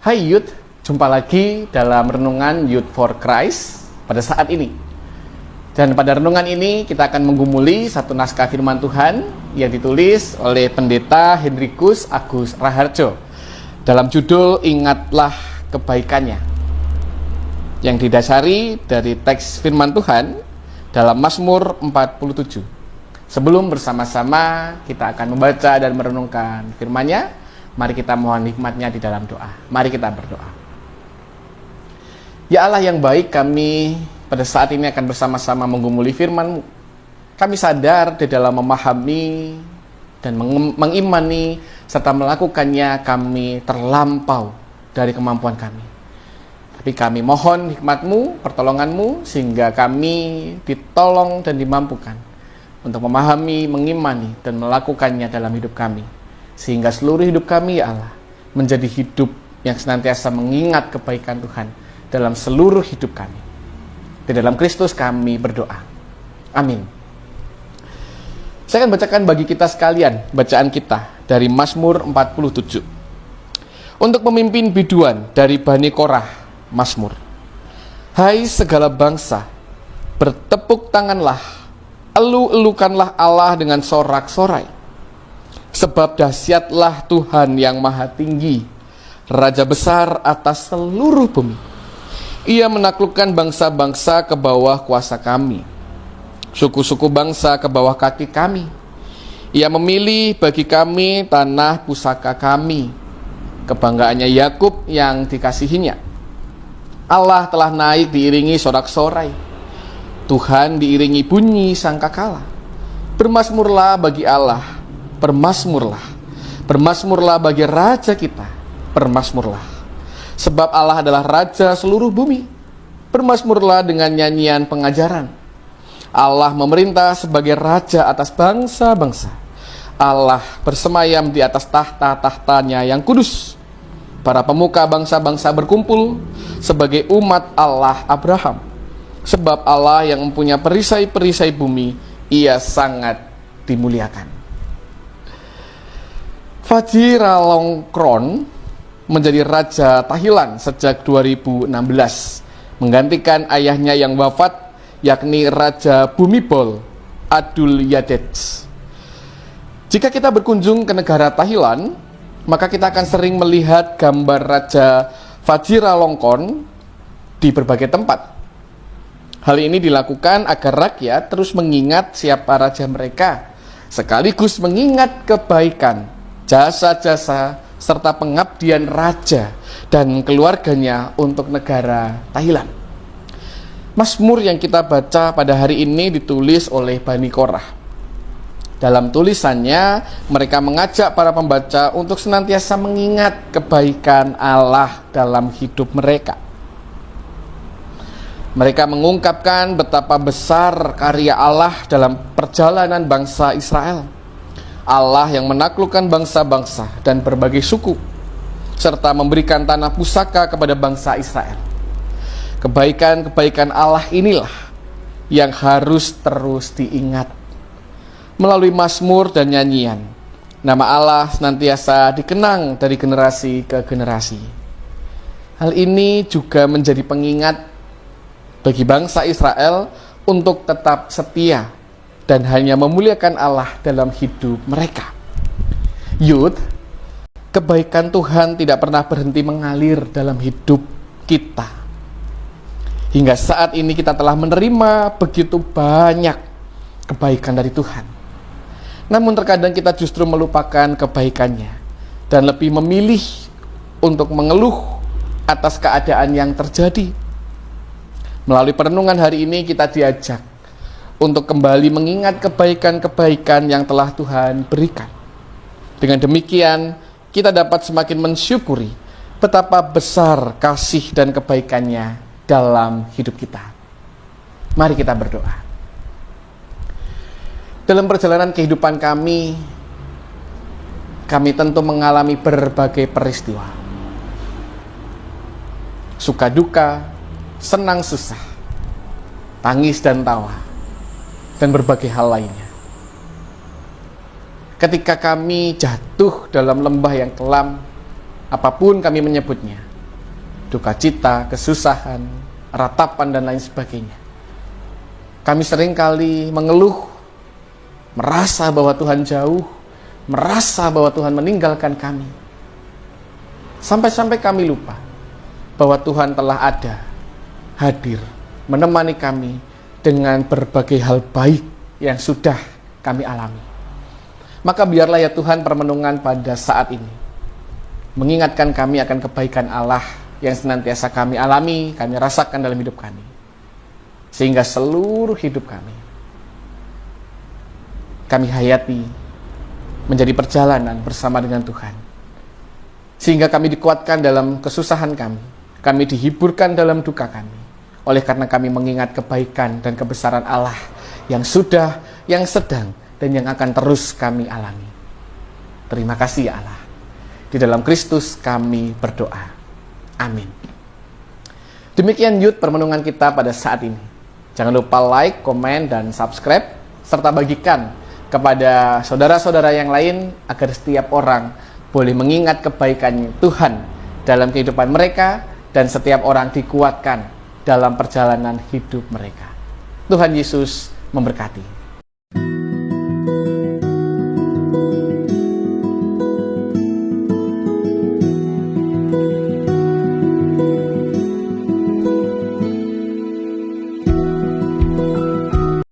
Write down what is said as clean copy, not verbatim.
Hai Youth, jumpa lagi dalam Renungan Youth for Christ pada saat ini. Dan pada renungan ini kita akan menggumuli satu naskah firman Tuhan yang ditulis oleh Pendeta Henrikus Agus Raharjo dalam judul Ingatlah Kebaikannya, yang didasari dari teks firman Tuhan dalam Mazmur 47. Sebelum bersama-sama kita akan membaca dan merenungkan firman-Nya, mari kita mohon hikmat-Nya di dalam doa. Mari kita berdoa. Ya Allah yang baik, kami pada saat ini akan bersama-sama menggumuli firman-Mu. Kami sadar di dalam memahami dan mengimani serta melakukannya kami terlampau dari kemampuan kami. Tapi kami mohon hikmat-Mu, pertolongan-Mu, sehingga kami ditolong dan dimampukan untuk memahami, mengimani, dan melakukannya dalam hidup kami. Sehingga seluruh hidup kami, ya Allah, menjadi hidup yang senantiasa mengingat kebaikan Tuhan dalam seluruh hidup kami. Di dalam Kristus kami berdoa. Amin. Saya akan bacakan bagi kita sekalian bacaan kita dari Mazmur 47. Untuk memimpin biduan dari Bani Korah, Mazmur. Hai segala bangsa, bertepuk tanganlah, elu-elukanlah Allah dengan sorak-sorai. Sebab dahsyatlah Tuhan yang maha tinggi, Raja besar atas seluruh bumi. Ia menaklukkan bangsa-bangsa ke bawah kuasa kami, suku-suku bangsa ke bawah kaki kami. Ia memilih bagi kami tanah pusaka kami, kebanggaannya Yakub yang dikasihinya. Allah telah naik diiringi sorak-sorai, Tuhan diiringi bunyi sangkakala. Bermazmurlah bagi Allah, bermazmurlah, bermazmurlah bagi Raja kita, bermazmurlah. Sebab Allah adalah Raja seluruh bumi. Bermazmurlah dengan nyanyian pengajaran. Allah memerintah sebagai Raja atas bangsa-bangsa. Allah bersemayam di atas tahta-tahtanya yang kudus. Para pemuka bangsa-bangsa berkumpul sebagai umat Allah Abraham. Sebab Allah yang mempunyai perisai-perisai bumi, Ia sangat dimuliakan. Vajiralongkorn menjadi Raja Thailand sejak 2016, menggantikan ayahnya yang wafat, yakni Raja Bhumibol Adulyadej. Jika kita berkunjung ke negara Thailand, maka kita akan sering melihat gambar Raja Vajiralongkorn di berbagai tempat. Hal ini dilakukan agar rakyat terus mengingat siapa raja mereka, sekaligus mengingat kebaikan, jasa-jasa, serta pengabdian raja dan keluarganya untuk negara Thailand. Mazmur yang kita baca pada hari ini ditulis oleh Bani Korah. Dalam tulisannya, mereka mengajak para pembaca untuk senantiasa mengingat kebaikan Allah dalam hidup mereka. Mereka mengungkapkan betapa besar karya Allah dalam perjalanan bangsa Israel. Allah yang menaklukkan bangsa-bangsa dan berbagai suku, serta memberikan tanah pusaka kepada bangsa Israel. Kebaikan-kebaikan Allah inilah yang harus terus diingat. Melalui mazmur dan nyanyian, nama Allah senantiasa dikenang dari generasi ke generasi. Hal ini juga menjadi pengingat bagi bangsa Israel untuk tetap setia dan hanya memuliakan Allah dalam hidup mereka. Youth, kebaikan Tuhan tidak pernah berhenti mengalir dalam hidup kita. Hingga saat ini kita telah menerima begitu banyak kebaikan dari Tuhan. Namun terkadang kita justru melupakan kebaikannya dan lebih memilih untuk mengeluh atas keadaan yang terjadi. Melalui perenungan hari ini kita diajak untuk kembali mengingat kebaikan-kebaikan yang telah Tuhan berikan. Dengan demikian, kita dapat semakin mensyukuri betapa besar kasih dan kebaikannya dalam hidup kita. Mari kita berdoa. Dalam perjalanan kehidupan kami tentu mengalami berbagai peristiwa. Suka duka, senang susah, tangis dan tawa, dan berbagai hal lainnya. Ketika kami jatuh dalam lembah yang kelam, apapun kami menyebutnya, duka cita, kesusahan, ratapan, dan lain sebagainya. Kami seringkali mengeluh, merasa bahwa Tuhan jauh, merasa bahwa Tuhan meninggalkan kami. Sampai-sampai kami lupa bahwa Tuhan telah ada, hadir, menemani kami dengan berbagai hal baik yang sudah kami alami. Maka biarlah ya Tuhan permenungan pada saat ini mengingatkan kami akan kebaikan Allah yang senantiasa kami alami, kami rasakan dalam hidup kami. Sehingga seluruh hidup kami hayati menjadi perjalanan bersama dengan Tuhan. Sehingga kami dikuatkan dalam kesusahan kami dihiburkan dalam duka kami. Oleh karena kami mengingat kebaikan dan kebesaran Allah yang sudah, yang sedang, dan yang akan terus kami alami. Terima kasih ya Allah. Di dalam Kristus kami berdoa. Amin. Demikian Youth permenungan kita pada saat ini. Jangan lupa like, komen, dan subscribe, serta bagikan kepada saudara-saudara yang lain agar setiap orang boleh mengingat kebaikan Tuhan dalam kehidupan mereka dan setiap orang dikuatkan dalam perjalanan hidup mereka. Tuhan Yesus memberkati.